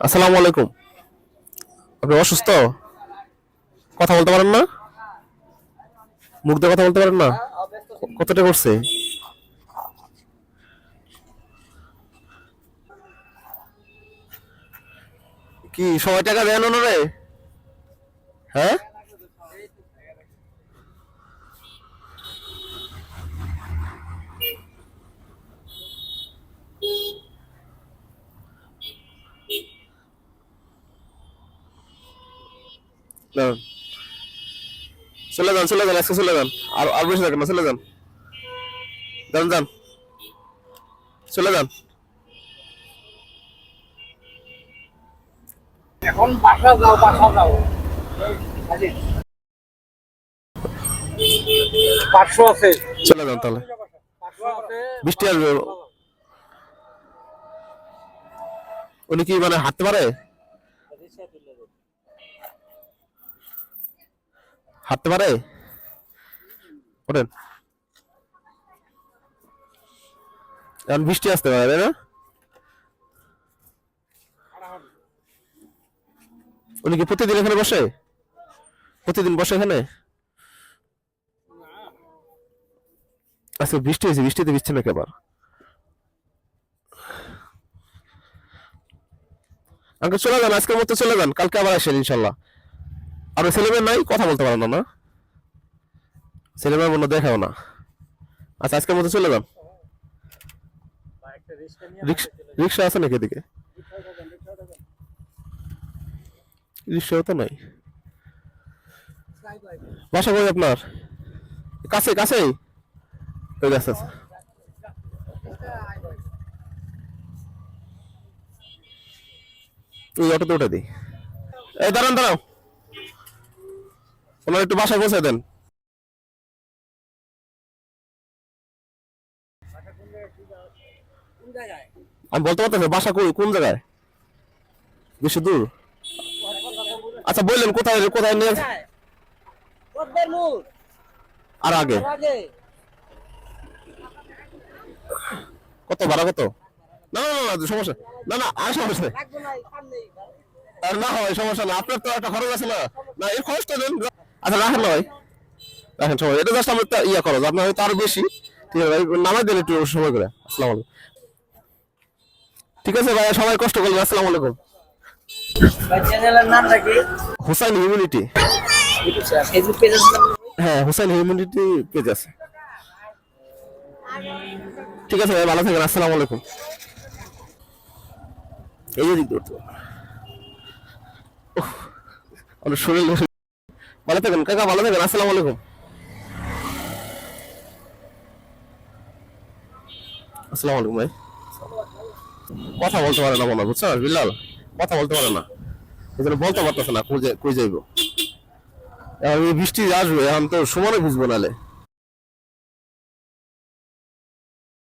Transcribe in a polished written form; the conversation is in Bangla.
আসসালামু আলাইকুম। আপনি অসুস্থ? কথা বলতে পারেন না? মুখ দিয়ে কথা বলতে পারেন না? কতটা করছে? কি সবাই টাকা দেন ওনারে? হ্যাঁ, দাঁড়ান। চলে যান, চলে যান, আজকে চলে যান। আর আর বেশি থাকেন না, চলে যান। যান যান, চলে যান। এখন বাসা যাও, বাসা যাও। আজি 500 আছে, চলে যান তাহলে। 500 আছে। বৃষ্টি আসবে। উনি কি মানে হাঁটতে পারে? হাঁটতে পারে? ওঠেন। এখন বৃষ্টি আসতে পারে, তাই না? উনি কি প্রতিদিন এখানে বসে? প্রতিদিন বসে এখানে? আজকে বৃষ্টি হয়েছে, বৃষ্টিতে ভিজছে নাকি আবার? আঙ্কেল চলে যান, আজকের মতো চলে যান, কালকে আবার আসেন ইনশাল্লাহ। আর ছেলেমেয়ে নাই, কথা বলতে পারেন না না? ছেলেমেয়ে মনে হয় দেখাও না। আচ্ছা, আজকের মতো চলে যান। একটা রিস্কা নিয়ে রিক্সা রিক্সা আছে নাকি এদিকে? রিক্সাও তো নাই। বাসা কই আপনার? কাছে কাছেই? ওই গাছ আছে। ওই অটোতে উঠে দিই। এই দাঁড়ান দাঁড়াও, ওনার একটু বাসায় পৌঁছে দেন। কোন জায়গায়? আমি বলতে পারতেছি বাসা কই, কোন জায়গায়? বেশি দূর? আচ্ছা বললেন কোথায় কোথায় নিয়ে? পদ্মের মূল আর আগে আগে। কত ভাড়া কত? না না না না, সমস্যা না না, আর সমস্যা নেই। লাগবে না, সামনেই। আর না হয় সমস্যা না, আপনার তো একটা খরচ আছে না? না এই খরচটা দেন। আচ্ছা রাখেন নয়, রাখেন সময়, এটা জাস্ট আমার ইয়া খরচ, আপনার হয়তো আরো বেশি। ঠিক আছে ভাই, নামাই দেন একটু সময় করে। আসসালামু আলাইকুম। ঠিক আছে ভাই, সবাই কষ্ট করবেন। আসসালামু আলাইকুম। ভাই চ্যানেলের নামটা কি? হুসাইন হিউম্যানিটি। ফেসবুক পেজ আছে না? হ্যাঁ, হুসাইন হিউম্যানিটি পেজ আছে। ঠিক আছে ভাই, ভালো থাকেন। আসসালামু আলাইকুম। এই যে দিক ধরতো আমার শরীর। ভালো থাকেন কাকা, ভালো থাকেন। আসসালামু আলাইকুম। আসসালামু আলাইকুম ভাই। কথা বলতে পারে না মনে হয়, বুঝছো বিল্লাল? কথা বলতে পারে না, এই জন্য বলতে পারতেছে না কই যাইবো। এখন এই বৃষ্টি আসবে, এখন তো সমানে ভিজবো নালে।